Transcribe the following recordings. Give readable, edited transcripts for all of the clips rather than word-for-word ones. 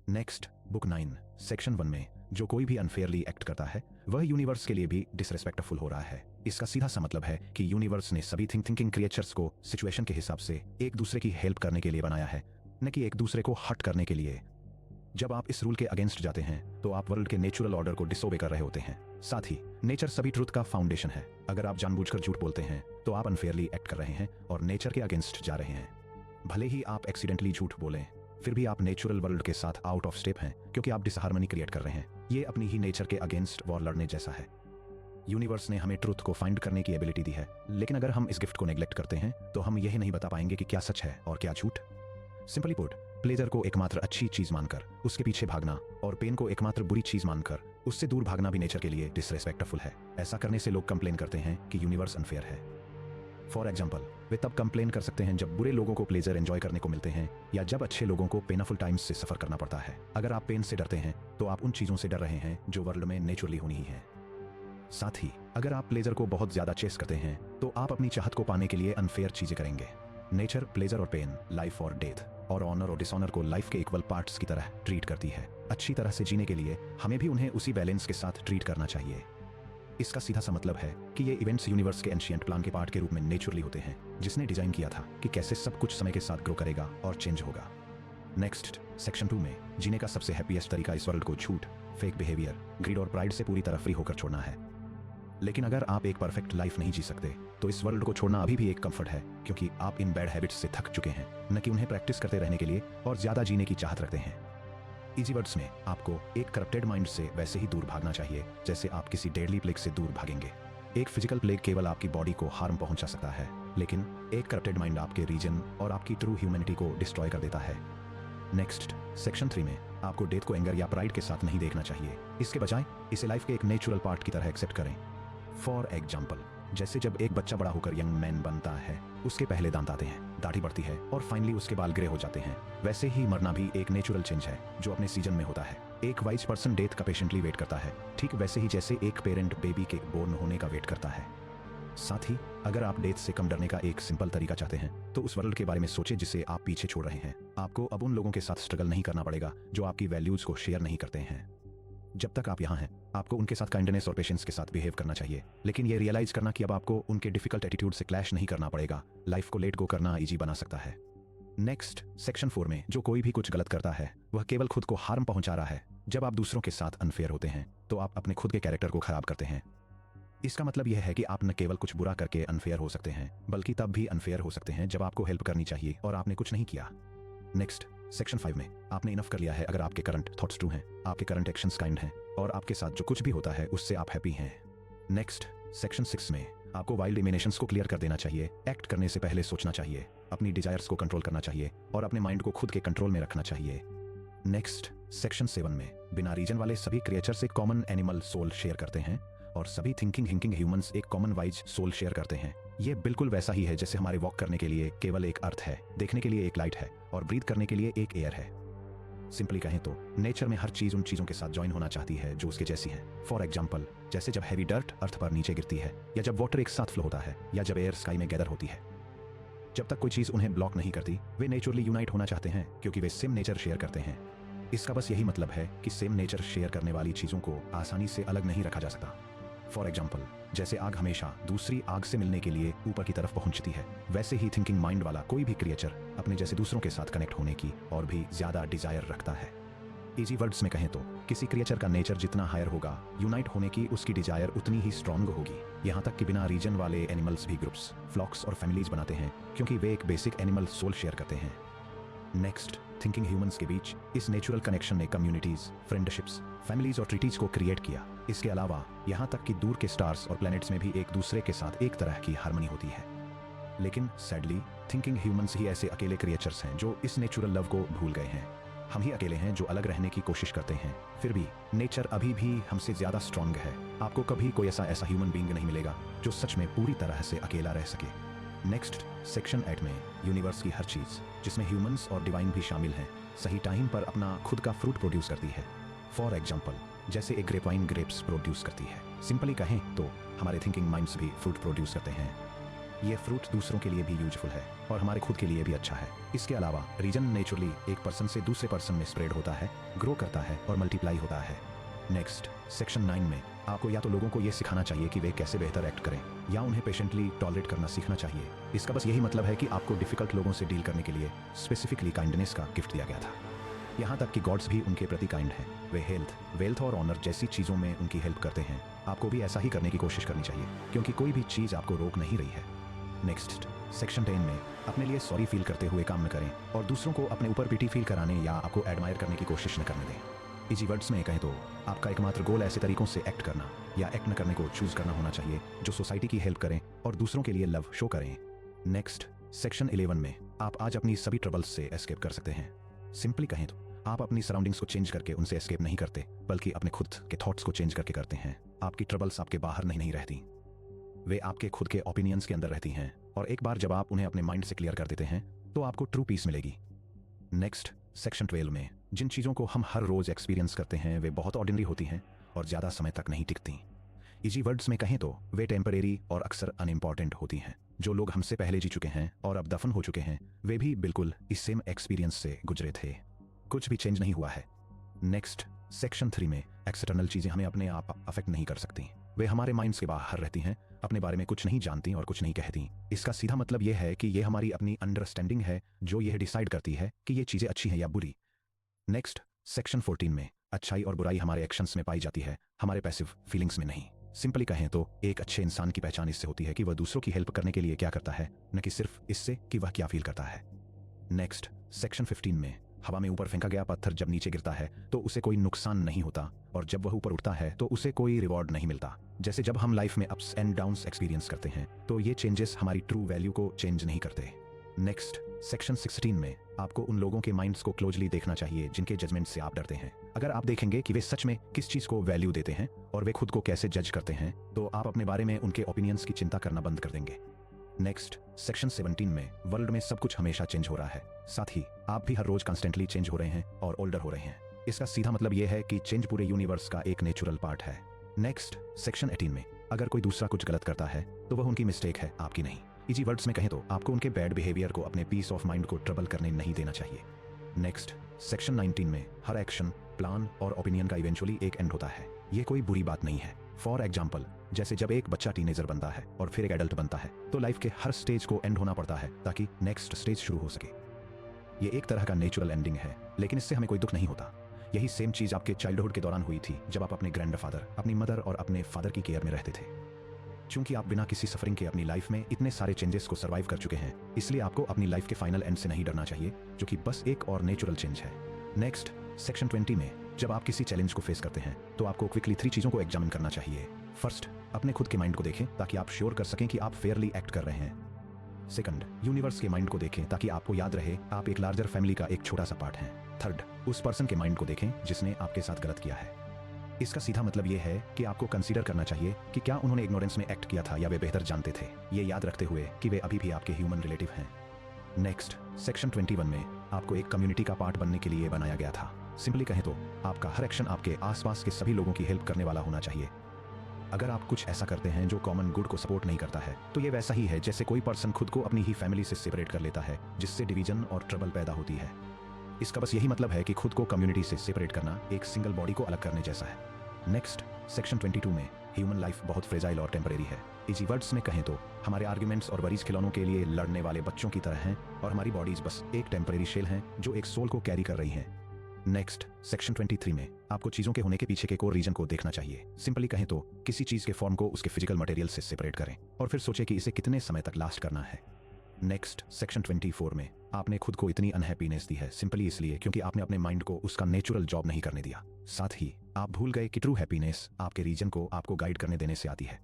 Next, book 9 section 1 में जो कोई भी अनफेयरली एक्ट करता है वह यूनिवर्स के लिए भी डिसरेस्पेक्टफुल हो रहा है। इसका सीधा सा मतलब है कि यूनिवर्स ने सभी थिंकिंग क्रिएचर्स को सिचुएशन के हिसाब से एक दूसरे की हेल्प करने के लिए बनाया है, न कि एक दूसरे को हर्ट करने के लिए। जब आप इस रूल के अगेंस्ट जाते हैं तो आप वर्ल्ड के नेचुरल ऑर्डर को डिसोबे कर रहे होते हैं। साथ ही नेचर सभी ट्रुथ का फाउंडेशन है। अगर आप जानबूझकर झूठ बोलते हैं तो आप अनफेयरली एक्ट कर रहे हैं और नेचर के अगेंस्ट जा रहे हैं। भले ही आप एक्सीडेंटली झूठ बोलें, फिर भी आप नेचुरल वर्ल्ड के साथ आउट ऑफ स्टेप हैं, क्योंकि आप डिसहार्मनी क्रिएट कर रहे हैं। ये अपनी ही नेचर के अगेंस्ट वॉर लड़ने जैसा है। यूनिवर्स ने हमें ट्रुथ को फाइंड करने की एबिलिटी दी है, लेकिन अगर हम इस गिफ्ट को नेग्लेक्ट करते हैं तो हम यही नहीं बता पाएंगे कि क्या सच है और क्या झूठ। सिंपली पुट, प्लेजर को एकमात्र अच्छी चीज मानकर उसके पीछे भागना और पेन को एकमात्र बुरी चीज मानकर उससे दूर भागना भी नेचर के लिए डिसरेस्पेक्टफुल है। ऐसा करने से लोग कंप्लेन करते हैं कि यूनिवर्स अनफेयर है। फॉर एग्जाम्पल, वे तब कंप्लेन कर सकते हैं जब बुरे लोगों को प्लेजर एंजॉय करने को मिलते हैं या जब अच्छे लोगों को पेनफुल टाइम्स से सफर करना पड़ता है। अगर आप पेन से डरते हैं तो आप उन चीजों से डर रहे हैं जो वर्ल्ड में नेचुरली होनी ही है। साथ ही अगर आप प्लेजर को बहुत ज्यादा चेस करते हैं तो आप अपनी चाहत को पाने के लिए अनफेयर चीजें करेंगे। नेचर प्लेजर और पेन, लाइफ और डेथ और ऑनर और डिसऑनर को लाइफ के इक्वल पार्ट्स की तरह ट्रीट करती है। अच्छी तरह से जीने के लिए हमें भी उन्हें उसी बैलेंस के साथ ट्रीट करना चाहिए। इसका सीधा सा मतलब है कि ये इवेंट्स यूनिवर्स के एंशिएंट प्लान के पार्ट के रूप में नेचुरली होते हैं, जिसने डिजाइन किया था कि कैसे सब कुछ समय के साथ ग्रो करेगा और चेंज होगा। नेक्स्ट, सेक्शन 2 में जीने का सबसे हैप्पीएस्ट तरीका इस वर्ल्ड को झूठ, फेक बिहेवियर, ग्रीड और प्राइड से पूरी तरह फ्री होकर छोड़ना है। लेकिन अगर आप एक परफेक्ट लाइफ नहीं जी सकते तो इस वर्ल्ड को छोड़ना अभी भी एक कंफर्ट है, क्योंकि आप इन बैड हैबिट्स से थक चुके हैं, न कि उन्हें प्रैक्टिस करते रहने के लिए और ज्यादा जीने की चाहत रखते हैं। इजी वर्ड्स में, आपको एक करप्टेड माइंड से वैसे ही दूर भागना चाहिए जैसे आप किसी डेडली प्लेग से दूर भागेंगे। एक फिजिकल प्लेग केवल आपकी बॉडी को हार्म पहुंचा सकता है, लेकिन एक करप्टेड माइंड आपके रीजन और आपकी ट्रू ह्यूमैनिटी को डिस्ट्रॉय कर देता है। नेक्स्ट, सेक्शन 3 में आपको डेथ को एंगर या प्राइड के साथ नहीं देखना चाहिए। इसके बजाय इसे लाइफ के एक नेचुरल पार्ट की तरह एक्सेप्ट करें। फॉर एग्जाम्पल, जैसे जब एक बच्चा बड़ा होकर यंग मैन बनता है, उसके पहले दांत आते हैं, दाढ़ी बढ़ती है और फाइनली उसके बाल ग्रे हो जाते हैं, वैसे ही मरना भी एक नेचुरल चेंज है जो अपने सीजन में होता है। एक वाइज पर्सन डेथ का पेशेंटली वेट करता है, ठीक वैसे ही जैसे एक पेरेंट बेबी के बोर्न होने का वेट करता है। साथ ही अगर आप डेथ से कम डरने का एक सिंपल तरीका चाहते हैं तो उस वर्ल्ड के बारे में सोचें जिसे आप पीछे छोड़ रहे हैं। आपको अब उन लोगों के साथ स्ट्रगल नहीं करना पड़ेगा जो आपकी वैल्यूज को शेयर नहीं करते हैं। जब तक आप यहाँ हैं, आपको उनके साथ काइंडनेस और पेशेंस के साथ बिहेव करना चाहिए, लेकिन ये रियलाइज करना कि अब आपको उनके डिफिकल्ट एटीट्यूड से क्लैश नहीं करना पड़ेगा, लाइफ को लेट गो करना इजी बना सकता है। नेक्स्ट, सेक्शन 4 में जो कोई भी कुछ गलत करता है वह केवल खुद को हार्म पहुंचा रहा है। जब आप दूसरों के साथ अनफेयर होते हैं तो आप अपने खुद के कैरेक्टर को खराब करते हैं। इसका मतलब यह है कि आप न केवल कुछ बुरा करके अनफेयर हो सकते हैं, बल्कि तब भी अनफेयर हो सकते हैं जब आपको हेल्प करनी चाहिए और आपने कुछ नहीं किया। नेक्स्ट, सेक्शन 5 में आपने इनफ कर लिया है अगर आपके करंट थॉट्स ट्रू हैं, आपके करंट एक्शंस काइंड हैं और आपके साथ जो कुछ भी होता है उससे आप हैप्पी हैं। नेक्स्ट, सेक्शन 6 में आपको वाइल्ड इमेजिनेशंस को क्लियर कर देना चाहिए। एक्ट करने से पहले सोचना चाहिए, अपनी डिजायर्स को कंट्रोल करना चाहिए और अपने माइंड को खुद के कंट्रोल में रखना चाहिए। नेक्स्ट, सेक्शन 7 में बिना रीजन वाले सभी क्रिएचर्स एक कॉमन एनिमल सोल शेयर करते हैं और सभी थिंकिंग ह्यूमंस एक कॉमन वाइज सोल शेयर करते हैं। ये बिल्कुल वैसा ही है जैसे हमारे वॉक करने के लिए केवल एक अर्थ है, देखने के लिए एक लाइट है और ब्रीथ करने के लिए एक एयर है। सिंपली कहें तो नेचर में हर चीज उन चीजों के साथ ज्वाइन होना चाहती है जो उसके जैसी है। फॉर एग्जाम्पल, जैसे जब हैवी डर्ट अर्थ पर नीचे गिरती है, या जब वाटर एक साथ फ्लो होता है, या जब एयर स्काई में गैदर होती है। जब तक कोई चीज उन्हें ब्लॉक नहीं करती, वे नेचुरली यूनाइट होना चाहते हैं क्योंकि वे सेम नेचर शेयर करते हैं। इसका बस यही मतलब है कि सेम नेचर शेयर करने वाली चीजों को आसानी से अलग नहीं रखा जा सकता। फॉर एग्जाम्पल, जैसे आग हमेशा दूसरी आग से मिलने के लिए ऊपर की तरफ पहुंचती है, वैसे ही थिंकिंग माइंड वाला कोई भी क्रिएचर अपने जैसे दूसरों के साथ कनेक्ट होने की और भी ज्यादा डिजायर रखता है। इजी वर्ड्स में कहें तो किसी क्रिएचर का नेचर जितना हायर होगा, यूनाइट होने की उसकी डिजायर उतनी ही स्ट्रांग होगी। यहाँ तक कि बिना रीजन वाले एनिमल्स भी ग्रुप्स, फ्लॉक्स और फैमिलीज बनाते हैं क्योंकि वे एक बेसिक एनिमल सोल शेयर करते हैं। नेक्स्ट, थिंकिंग ह्यूमंस के बीच इस नेचुरल कनेक्शन ने कम्युनिटीज, फ्रेंडशिप्स, फैमिलीज और ट्रीटीज को क्रिएट किया। इसके अलावा यहाँ तक कि दूर के स्टार्स और प्लैनेट्स में भी एक दूसरे के साथ एक तरह की हार्मनी होती है। लेकिन सैडली थिंकिंग ह्यूमंस ही ऐसे अकेले क्रिएचर्स हैं जो इस नेचुरल लव को भूल गए हैं। हम ही अकेले हैं जो अलग रहने की कोशिश करते हैं, फिर भी नेचर अभी भी हमसे ज्यादा स्ट्रांग है। आपको कभी कोई ऐसा ह्यूमन बीइंग नहीं मिलेगा जो सच में पूरी तरह से अकेला रह सके। नेक्स्ट, सेक्शन 8 में यूनिवर्स की हर चीज, जिसमें ह्यूमंस और डिवाइन भी शामिल हैं, सही टाइम पर अपना खुद का फ्रूट प्रोड्यूस करती है। फॉर एग्जाम्पल, जैसे एक ग्रेपवाइन ग्रेप्स प्रोड्यूस करती है। सिंपली कहें तो हमारे थिंकिंग माइंड्स भी फ्रूट प्रोड्यूस करते हैं। ये फ्रूट दूसरों के लिए भी यूजफुल है और हमारे खुद के लिए भी अच्छा है। इसके अलावा रीजन नेचुरली एक पर्सन से दूसरे पर्सन में स्प्रेड होता है, ग्रो करता है और मल्टीप्लाई होता है। नेक्स्ट सेक्शन 9 में आपको या तो लोगों को ये सिखाना चाहिए कि वे कैसे बेहतर एक्ट करें या उन्हें पेशेंटली टॉलरेट करना सीखना चाहिए। इसका बस यही मतलब है कि आपको डिफिकल्ट लोगों से डील करने के लिए स्पेसिफिकली काइंडनेस का गिफ्ट दिया गया था। यहाँ तक कि गॉड्स भी उनके प्रति काइंड हैं। वे हेल्थ, वेल्थ और ऑनर जैसी चीज़ों में उनकी हेल्प करते हैं। आपको भी ऐसा ही करने की कोशिश करनी चाहिए क्योंकि कोई भी चीज़ आपको रोक नहीं रही है। नेक्स्ट सेक्शन 10 में अपने लिए सॉरी फील करते हुए काम न करें और दूसरों को अपने ऊपर पिटी फील कराने या आपको एडमायर करने की कोशिश न करने दें। इजी वर्ड्स में कहें तो आपका एकमात्र गोल ऐसे तरीकों से एक्ट करना या एक्ट न करने को चूज करना होना चाहिए जो सोसाइटी की हेल्प करें और दूसरों के लिए लव शो करें। नेक्स्ट सेक्शन 11 में आप आज अपनी सभी ट्रबल्स से एस्केप कर सकते हैं। सिंपली कहें तो आप अपनी सराउंडिंग्स को चेंज करके उनसे एस्केप नहीं करते बल्कि अपने खुद के थॉट्स को चेंज करके करते हैं। आपकी ट्रबल्स आपके बाहर नहीं रहती, वे आपके खुद के ओपिनियंस के अंदर रहती हैं और एक बार जब आप उन्हें अपने माइंड से क्लियर कर देते हैं तो आपको ट्रू पीस मिलेगी। नेक्स्ट सेक्शन 12 में जिन चीज़ों को हम हर रोज एक्सपीरियंस करते हैं वे बहुत ऑर्डिनरी होती हैं और ज़्यादा समय तक नहीं टिकती। इजी वर्ड्स में कहें तो वे टेम्परेरी और अक्सर अनइम्पॉर्टेंट होती हैं। जो लोग हमसे पहले जी चुके हैं और अब दफन हो चुके हैं वे भी बिल्कुल इस सेम एक्सपीरियंस से गुजरे थे, कुछ भी चेंज नहीं हुआ है। नेक्स्ट सेक्शन 3 में एक्सटर्नल चीज़ें हमें अपने आप अफेक्ट नहीं कर सकती, वे हमारे माइंड्स के बाहर रहती हैं, अपने बारे में कुछ नहीं जानती और कुछ नहीं कहती। इसका सीधा मतलब यह है कि ये हमारी अपनी अंडरस्टैंडिंग है जो यह डिसाइड करती है कि ये चीज़ें अच्छी हैं या बुरी। नेक्स्ट सेक्शन 14 में अच्छाई और बुराई हमारे एक्शंस में पाई जाती है, हमारे पैसिव फीलिंग्स में नहीं। सिंपली कहें तो एक अच्छे इंसान की पहचान इससे होती है कि वह दूसरों की हेल्प करने के लिए क्या करता है, न कि सिर्फ इससे कि वह क्या फील करता है। नेक्स्ट सेक्शन 15 में हवा में ऊपर फेंका गया पत्थर जब नीचे गिरता है तो उसे कोई नुकसान नहीं होता और जब वह ऊपर उठता है तो उसे कोई रिवॉर्ड नहीं मिलता। जैसे जब हम लाइफ में अप्स एंड डाउन्स एक्सपीरियंस करते हैं तो ये चेंजेस हमारी ट्रू वैल्यू को चेंज नहीं करते। नेक्स्ट सेक्शन 16 में आपको उन लोगों के माइंड्स को क्लोजली देखना चाहिए जिनके जजमेंट से आप डरते हैं। अगर आप देखेंगे कि वे सच में किस चीज़ को वैल्यू देते हैं और वे खुद को कैसे जज करते हैं तो आप अपने बारे में उनके ओपिनियंस की चिंता करना बंद कर देंगे। नेक्स्ट सेक्शन 17 में वर्ल्ड में सब कुछ हमेशा चेंज हो रहा है, साथ ही आप भी हर रोज कॉन्स्टेंटली चेंज हो रहे हैं और ओल्डर हो रहे हैं। इसका सीधा मतलब यह है कि चेंज पूरे यूनिवर्स का एक नेचुरल पार्ट है। नेक्स्ट सेक्शन 18 में अगर कोई दूसरा कुछ गलत करता है तो वह उनकी मिस्टेक है, आपकी नहीं। इजी वर्ड्स में कहें तो आपको उनके बैड बिहेवियर को अपने पीस ऑफ माइंड को ट्रबल करने नहीं देना चाहिए। नेक्स्ट सेक्शन 19 में हर एक्शन, प्लान और ओपिनियन का इवेंचुअली एक एंड होता है। ये कोई बुरी बात नहीं है। फॉर एग्जाम्पल जैसे जब एक बच्चा टीनेजर बनता है और फिर एक एडल्ट बनता है तो लाइफ के हर स्टेज को एंड होना पड़ता है ताकि नेक्स्ट स्टेज शुरू हो सके। ये एक तरह का नेचुरल एंडिंग है लेकिन इससे हमें कोई दुख नहीं होता। यही सेम चीज आपके चाइल्डहुड के दौरान हुई थी जब आप अपने ग्रैंडफादर, अपनी मदर और अपने फादर की केयर में रहते थे। चूंकि आप बिना किसी सफरिंग के अपनी लाइफ में इतने सारे चेंजेस को सर्वाइव कर चुके हैं इसलिए आपको अपनी लाइफ के फाइनल एंड से नहीं डरना चाहिए जो कि बस एक और नेचुरल चेंज है। नेक्स्ट सेक्शन 20 में जब आप किसी चैलेंज को फेस करते हैं तो आपको क्विकली 3 चीज़ों को एग्जामिन करना चाहिए। फर्स्ट, अपने खुद के माइंड को देखें ताकि आप श्योर कर सकें कि आप फेयरली एक्ट कर रहे हैं। सेकंड, यूनिवर्स के माइंड को देखें ताकि आपको याद रहे आप एक लार्जर फैमिली का एक छोटा सा पार्ट हैं। थर्ड, उस पर्सन के माइंड को देखें जिसने आपके साथ गलत किया है। इसका सीधा मतलब यह है कि आपको कंसीडर करना चाहिए कि क्या उन्होंने इग्नोरेंस में एक्ट किया था या वे बेहतर जानते थे, ये याद रखते हुए कि वे अभी भी आपके ह्यूमन रिलेटिव हैं। नेक्स्ट सेक्शन 21 में आपको एक कम्युनिटी का पार्ट बनने के लिए बनाया गया था। सिंपली कहें तो आपका हर एक्शन आपके आसपास के सभी लोगों की हेल्प करने वाला होना चाहिए। अगर आप कुछ ऐसा करते हैं जो कॉमन गुड को सपोर्ट नहीं करता है तो ये वैसा ही है जैसे कोई पर्सन खुद को अपनी ही फैमिली से सेपरेट कर लेता है जिससे डिवीजन और ट्रबल पैदा होती है। इसका बस यही मतलब है कि खुद को कम्युनिटी से सेपरेट करना एक सिंगल बॉडी को अलग करने जैसा है। नेक्स्ट सेक्शन 22 में ह्यूमन लाइफ बहुत फ्रेजाइल और टेम्परेरी है। इजी वर्ड्स में कहें तो हमारे आर्ग्यूमेंट्स और वरीज खिलौनों के लिए लड़ने वाले बच्चों की तरह हैं और हमारी बॉडीज बस एक टेम्परेरी शेल हैं जो एक सोल को कैरी कर रही हैं। नेक्स्ट सेक्शन 23 में आपको चीज़ों के होने के पीछे के कोर रीजन को देखना चाहिए। सिंपली कहें तो किसी चीज़ के फॉर्म को उसके फिजिकल मटेरियल से सेपरेट करें और फिर सोचें कि इसे कितने समय तक लास्ट करना है। नेक्स्ट सेक्शन 24 में आपने खुद को इतनी अनहैप्पीनेस दी है सिंपली इसलिए क्योंकि आपने अपने माइंड को उसका नेचुरल जॉब नहीं करने दिया। साथ ही आप भूल गए कि ट्रू हैप्पीनेस आपके रीजन को आपको गाइड करने देने से आती है।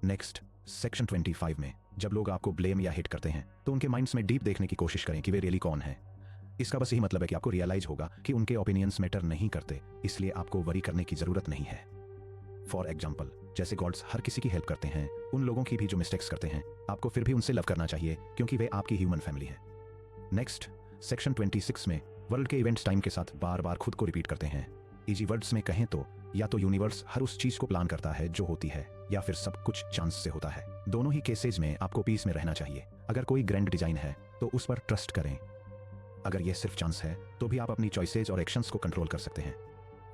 नेक्स्ट सेक्शन 25 में जब लोग आपको ब्लेम या हिट करते हैं तो उनके माइंड्स में डीप देखने की कोशिश करें कि वे रियली कौन है। इसका बस यही मतलब है कि आपको रियलाइज होगा कि उनके ओपिनियंस मैटर नहीं करते, इसलिए आपको वरी करने की जरूरत नहीं है। फॉर एग्जाम्पल जैसे गॉड्स हर किसी की हेल्प करते हैं, उन लोगों की भी जो मिस्टेक्स करते हैं आपको फिर भी उनसे लव करना चाहिए क्योंकि वे आपकी ह्यूमन फैमिली है। नेक्स्ट सेक्शन 26 में वर्ल्ड के इवेंट्स टाइम के साथ बार बार खुद को रिपीट करते हैं। इजी वर्ड्स में कहें तो या तो यूनिवर्स हर उस चीज को प्लान करता है जो होती है या फिर सब कुछ चांस से होता है। दोनों ही केसेज में आपको पीस में रहना चाहिए। अगर कोई ग्रैंड डिजाइन है तो उस पर ट्रस्ट करें। अगर यह सिर्फ चांस है तो भी आप अपनी चॉइसेज और एक्शंस को कंट्रोल कर सकते हैं।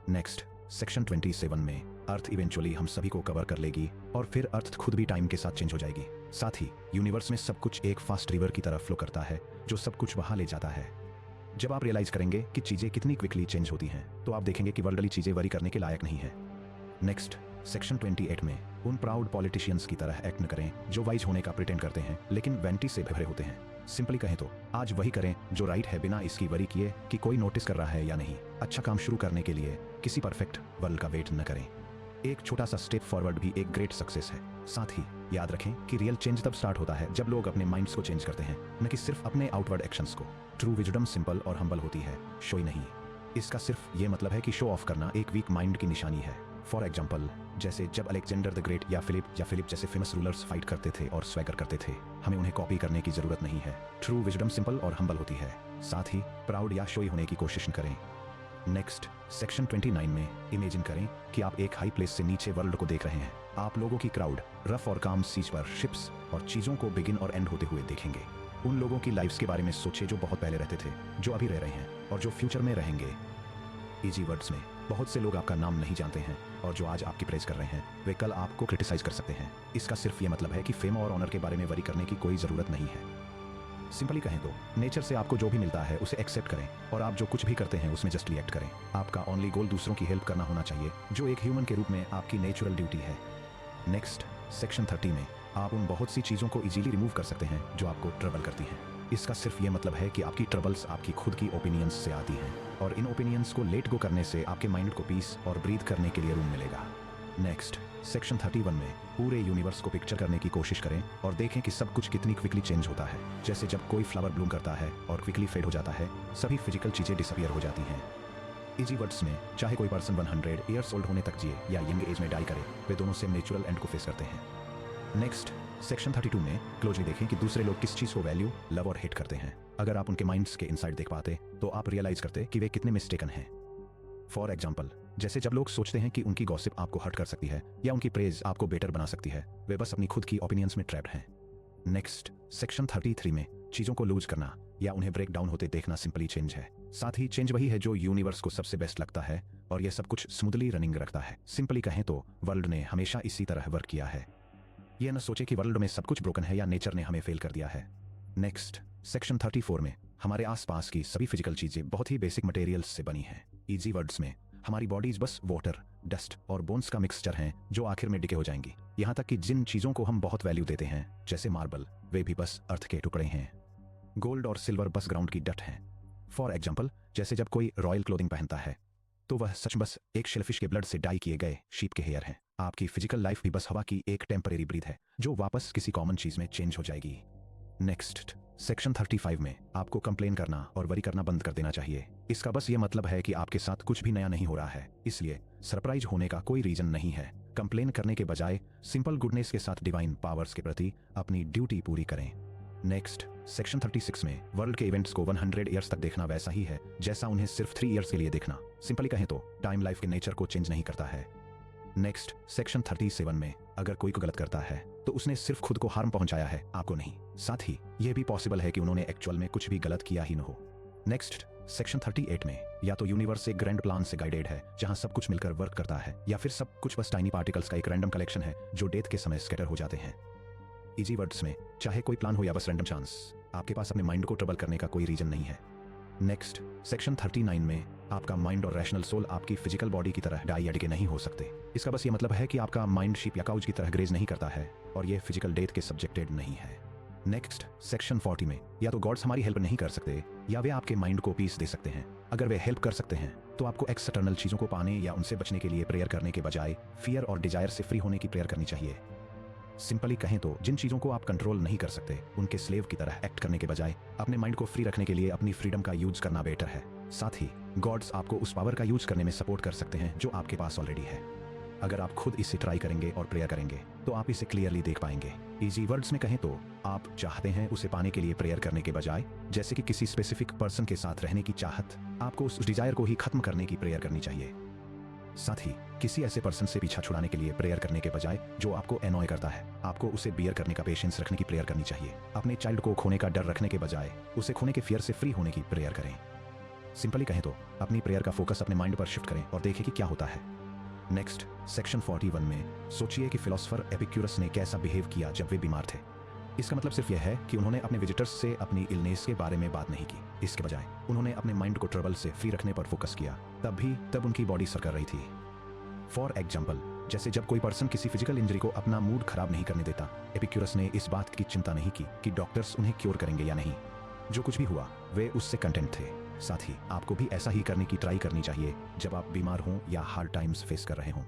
नेक्स्ट, सेक्शन 27 में अर्थ इवेंचुअली हम सभी को कवर कर लेगी और फिर अर्थ खुद भी टाइम के साथ चेंज हो जाएगी। साथ ही यूनिवर्स में सब कुछ एक फास्ट रिवर की तरह फ्लो करता है जो सब कुछ वहां ले जाता है। जब आप रियलाइज करेंगे कि चीजें कितनी क्विकली चेंज होती हैं तो आप देखेंगे कि वर्ल्डली चीजें वरी करने के लायक नहीं है। नेक्स्ट, सेक्शन 28 में उन प्राउड पॉलिटिशियंस की तरह एक्ट न करें जो वाइज होने का प्रिटेंड करते हैं लेकिन वैनिटी से भरे होते हैं। सिंपली कहें तो आज वही करें जो राइट है बिना इसकी वरी किए कि कोई नोटिस कर रहा है या नहीं। अच्छा काम शुरू करने के लिए किसी परफेक्ट वर्ल्ड का वेट न करें। एक छोटा सा स्टेप फॉरवर्ड भी एक ग्रेट सक्सेस है। साथ ही याद रखें कि रियल चेंज तब स्टार्ट होता है जब लोग अपने माइंड्स को चेंज करते हैं, न कि सिर्फ अपने आउटवर्ड एक्शंस को। ट्रू विजडम सिंपल और हम्बल होती है, शोई नहीं। इसका सिर्फ ये मतलब है कि शो ऑफ करना एक वीक माइंड की निशानी है। फॉर एग्जाम्पल, जैसे जब अलेक्जेंडर द ग्रेट या फिलिप जैसे फेमस रूलर्स फाइट करते थे और स्वैगर करते थे, हमें उन्हें कॉपी करने की जरूरत नहीं है। ट्रू विजडम सिंपल और हम्बल होती है। साथ ही प्राउड या शोई होने की कोशिश न करें। नेक्स्ट, सेक्शन 29 में इमेजिन करें कि आप एक हाई प्लेस से नीचे वर्ल्ड को देख रहे हैं। आप लोगों की क्राउड रफ और काम सीज पर शिप्स और चीजों को बिगिन और एंड होते हुए देखेंगे। उन लोगों की लाइफ्स के बारे में सोचे जो बहुत पहले रहते थे, जो अभी रह रहे हैं और जो फ्यूचर में रहेंगे। इजी वर्ड्स में, बहुत से लोग आपका नाम नहीं जानते हैं और जो आज आपकी प्रेज कर रहे हैं वे कल आपको क्रिटिसाइज कर सकते हैं। इसका सिर्फ ये मतलब है कि फेम और ऑनर के बारे में वरी करने की कोई जरूरत नहीं है। सिंपली कहें तो नेचर से आपको जो भी मिलता है उसे एक्सेप्ट करें और आप जो कुछ भी करते हैं उसमें जस्ट रिएक्ट करें। आपका ओनली गोल दूसरों की हेल्प करना होना चाहिए, जो एक ह्यूमन के रूप में आपकी नेचुरल ड्यूटी है। नेक्स्ट, सेक्शन 30 में आप उन बहुत सी चीज़ों को इजीली रिमूव कर सकते हैं जो आपको ट्रबल करती हैं। इसका सिर्फ ये मतलब है कि आपकी ट्रबल्स आपकी खुद की ओपिनियंस से आती हैं और इन ओपिनियंस को लेट गो करने से आपके माइंड को पीस और ब्रीथ करने के लिए रूम मिलेगा। नेक्स्ट, सेक्शन 31 में पूरे यूनिवर्स को पिक्चर करने की कोशिश करें और देखें कि सब कुछ कितनी क्विकली चेंज होता है। जैसे जब कोई फ्लावर ब्लूम करता है और क्विकली फेड हो जाता है, सभी फिजिकल चीजें डिसअपियर हो जाती हैं। इजी वर्ड्स में, चाहे कोई पर्सन 100 ईयर्स ओल्ड होने तक जिए या यंग एज में डाई करे, वे दोनों सेम नेचुरल एंड को फेस करते हैं। नेक्स्ट, सेक्शन 32 में क्लोजली देखें कि दूसरे लोग किस चीज को वैल्यू, लव और हेट करते हैं। अगर आप उनके माइंड्स के इनसाइड देख पाते तो आप रियलाइज करते कि वे कितने मिस्टेकन हैं। फॉर एग्जाम्पल, जैसे जब लोग सोचते हैं कि उनकी गॉसिप आपको हर्ट कर सकती है या उनकी प्रेज आपको बेटर बना सकती है, वे बस अपनी खुद की ओपिनियंस में ट्रैप्ड हैं। नेक्स्ट, सेक्शन 33 में चीजों को लूज करना या उन्हें ब्रेक डाउन होते देखना सिंपली चेंज है। साथ ही चेंज वही है जो यूनिवर्स को सबसे बेस्ट लगता है और यह सब कुछ स्मूथली रनिंग रखता है। सिंपली कहें तो वर्ल्ड ने हमेशा इसी तरह वर्क किया है। यह न सोचे कि वर्ल्ड में सब कुछ ब्रोकन है या नेचर ने हमें फेल कर दिया है। नेक्स्ट, सेक्शन 34 में हमारे आसपास की सभी फिजिकल चीजें बहुत ही बेसिक मटेरियल्स से बनी हैं। इजी वर्ड्स में, हमारी बॉडीज बस वाटर, डस्ट और बोन्स का मिक्सचर हैं जो आखिर में डिके हो जाएंगी। यहाँ तक कि जिन चीजों को हम बहुत वैल्यू देते हैं जैसे मार्बल, वे भी बस अर्थ के टुकड़े हैं। गोल्ड और सिल्वर बस ग्राउंड की डट हैं। फॉर एग्जाम्पल, जैसे जब कोई रॉयल क्लोथिंग पहनता है तो वह सच बस एक शेलफिश के ब्लड से डाई किए गए शीप के हेयर हैं। आपकी फिजिकल लाइफ भी बस हवा की एक टेम्परेरी ब्रीथ है जो वापस किसी कॉमन चीज में चेंज हो जाएगी। नेक्स्ट, सेक्शन 35 में आपको कंप्लेन करना और वरी करना बंद कर देना चाहिए। इसका बस ये मतलब है कि आपके साथ कुछ भी नया नहीं हो रहा है, इसलिए सरप्राइज होने का कोई रीजन नहीं है। कंप्लेन करने के बजाय सिंपल गुडनेस के साथ डिवाइन पावर्स के प्रति अपनी ड्यूटी पूरी करें। नेक्स्ट, सेक्शन 36 में वर्ल्ड के इवेंट्स को 100 ईयर्स तक देखना वैसा ही है जैसा उन्हें सिर्फ 3 ईयर्स के लिए देखना। सिंपली कहें तो टाइम लाइफ के नेचर को चेंज नहीं करता है। नेक्स्ट, सेक्शन 37 में अगर कोई को गलत करता है तो उसने सिर्फ खुद को हार्म पहुंचाया है, आपको नहीं। साथ ही यह भी पॉसिबल है कि उन्होंने एक्चुअल में कुछ भी गलत किया ही न हो। नेक्स्ट, सेक्शन 38 में या तो यूनिवर्स एक ग्रैंड प्लान से गाइडेड है जहां सब कुछ मिलकर वर्क करता है, या फिर सब कुछ बस टाइनी पार्टिकल्स का एक रैंडम कलेक्शन है जो डेथ के समय स्कैटर हो जाते हैं। इजी वर्ड्स में, चाहे कोई प्लान हो या बस रैंडम चांस, आपके पास अपने माइंड को ट्रबल करने का कोई रीजन नहीं है। नेक्स्ट, सेक्शन 39 में आपका माइंड और रैशनल सोल आपकी फिजिकल बॉडी की तरह डाई अड़के नहीं हो सकते। इसका बस ये मतलब है कि आपका माइंड शीप या काउच की तरह ग्रेज नहीं करता है और यह फिजिकल डेथ के सब्जेक्टेड नहीं है। नेक्स्ट, सेक्शन 40 में या तो गॉड्स हमारी हेल्प नहीं कर सकते या वे आपके माइंड को पीस दे सकते हैं। अगर वे हेल्प कर सकते हैं तो आपको एक्सटर्नल चीजों को पाने या उनसे बचने के लिए प्रेयर करने के बजाय फियर और डिजायर से फ्री होने की प्रेयर करनी चाहिए। सिंपली कहें तो जिन चीजों को आप कंट्रोल नहीं कर सकते उनके स्लेव की तरह एक्ट करने के बजाय अपने माइंड को फ्री रखने के लिए अपनी फ्रीडम का यूज करना बेटर है। साथ ही गॉड्स आपको उस पावर का यूज करने में सपोर्ट कर सकते हैं जो आपके पास ऑलरेडी है। अगर आप खुद इसे ट्राई करेंगे और प्रेयर करेंगे तो आप इसे क्लियरली देख पाएंगे। इजी वर्ड्स में कहें तो आप चाहते हैं उसे पाने के लिए प्रेयर करने के बजाय, जैसे कि किसी स्पेसिफिक पर्सन के साथ रहने की चाहत, आपको उस डिजायर को ही खत्म करने की प्रेयर करनी चाहिए। साथ ही किसी ऐसे पर्सन से पीछा छुड़ाने के लिए प्रेयर करने के बजाय जो आपको एनॉय करता है, आपको उसे बियर करने का पेशेंस रखने की प्रेयर करनी चाहिए। अपने चाइल्ड को खोने का डर रखने के बजाय उसे खोने के फियर से फ्री होने की प्रेयर करें। सिंपली कहें तो अपनी प्रेयर का फोकस अपने माइंड पर शिफ्ट करें और देखें कि क्या होता है। नेक्स्ट, सेक्शन 41 में सोचिए कि फिलोसोफर एपिक्यूरस ने कैसा बिहेव किया जब वे बीमार थे। इसका मतलब सिर्फ यह है कि उन्होंने अपने विजिटर्स से अपनी इलनेस के बारे में बात नहीं की। इसके बजाय उन्होंने अपने माइंड को ट्रबल से फ्री रखने पर फोकस किया, तब उनकी बॉडी सर कर रही थी। फॉर एग्जाम्पल, जैसे जब कोई पर्सन किसी फिजिकल इंजरी को अपना मूड खराब नहीं करने देता, एपिक्यूरस ने इस बात की चिंता नहीं की कि डॉक्टर्स उन्हें क्योर करेंगे या नहीं। जो कुछ भी हुआ वे उससे कंटेंट थे। साथ ही आपको भी ऐसा ही करने की ट्राई करनी चाहिए जब आप बीमार हों या हार्ड टाइम्स फेस कर रहे हों।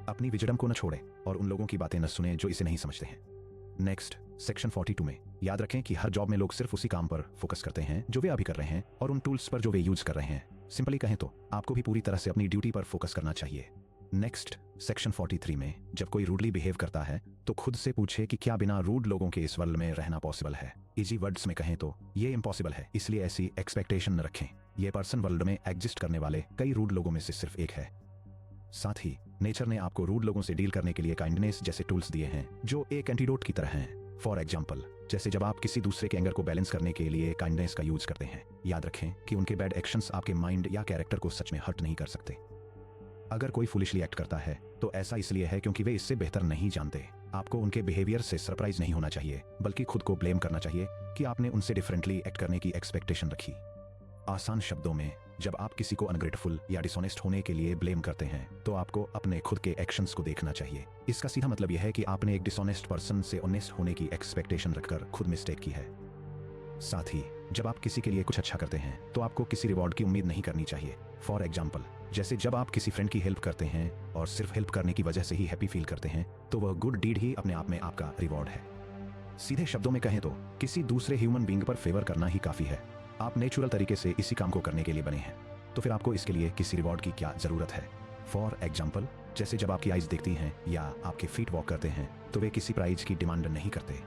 अपनी विजडम को न छोड़ें और उन लोगों की बातें न सुनें जो इसे नहीं समझते हैं। नेक्स्ट, सेक्शन 42 में याद रखें कि हर जॉब में लोग सिर्फ उसी काम पर फोकस करते हैं जो वे अभी कर रहे हैं और उन टूल्स पर जो वे यूज कर रहे हैं। सिंपली कहें तो आपको भी पूरी तरह से अपनी ड्यूटी पर फोकस करना चाहिए। नेक्स्ट, सेक्शन 43 में जब कोई रूडली बिहेव करता है तो खुद से पूछे कि क्या बिना रूड लोगों के इस वर्ल्ड में रहना पॉसिबल है। इजी वर्ड्स में कहें तो ये इम्पॉसिबल है, इसलिए ऐसी एक्सपेक्टेशन न रखें। ये पर्सन वर्ल्ड में एग्जिस्ट करने वाले कई रूड लोगों में से सिर्फ एक है। साथ ही नेचर ने आपको रूड लोगों से डील करने के लिए काइंडनेस जैसे टूल्स दिए हैं जो एक एंटीडोट की तरह हैं। फॉर एग्जाम्पल, जैसे जब आप किसी दूसरे के एंगर को बैलेंस करने के लिए काइंडनेस का यूज करते हैं, याद रखें कि उनके बैड एक्शंस आपके माइंड या कैरेक्टर को सच में हर्ट नहीं कर सकते। अगर कोई फुलिशली एक्ट करता है तो ऐसा इसलिए है क्योंकि वे इससे बेहतर नहीं जानते। आपको उनके बिहेवियर से सरप्राइज नहीं होना चाहिए, बल्कि खुद को ब्लेम करना चाहिए कि आपने उनसे डिफरेंटली एक्ट करने की एक्सपेक्टेशन रखी। आसान शब्दों में, जब आप किसी को अनग्रेटफुल या डिसऑनेस्ट होने के लिए ब्लेम करते हैं तो आपको अपने खुद के एक्शंस को देखना चाहिए। इसका सीधा मतलब यह है कि आपने एक डिसऑनेस्ट पर्सन से ऑनेस्ट होने की एक्सपेक्टेशन रखकर खुद मिस्टेक की है। साथ ही जब आप किसी के लिए कुछ अच्छा करते हैं तो आपको किसी रिवॉर्ड की उम्मीद नहीं करनी चाहिए। फॉर एग्जाम्पल, जैसे जब आप किसी फ्रेंड की हेल्प करते हैं और सिर्फ हेल्प करने की वजह से ही हैप्पी फील करते हैं तो वह गुड डीड ही अपने आप में आपका रिवॉर्ड है। सीधे शब्दों में कहें तो किसी दूसरे ह्यूमन बीइंग पर फेवर करना ही काफी है। आप नेचुरल तरीके से इसी काम को करने के लिए बने हैं, तो फिर आपको इसके लिए किसी रिवॉर्ड की क्या जरूरत है। फॉर एग्जाम्पल, जैसे जब आपकी आइज देखती हैं या आपके फीट वॉक करते हैं तो वे किसी प्राइज की डिमांड नहीं करते,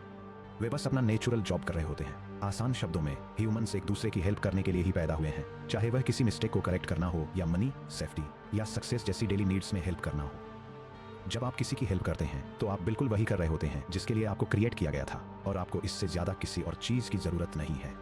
वे बस अपना नेचुरल जॉब कर रहे होते हैं। आसान शब्दों में, ह्यूमंस एक दूसरे की हेल्प करने के लिए ही पैदा हुए हैं, चाहे वह किसी मिस्टेक को करेक्ट करना हो या मनी, सेफ्टी या सक्सेस जैसी डेली नीड्स में हेल्प करना हो। जब आप किसी की हेल्प करते हैं तो आप बिल्कुल वही कर रहे होते हैं जिसके लिए आपको क्रिएट किया गया था, और आपको इससे ज्यादा किसी और चीज की जरूरत नहीं है।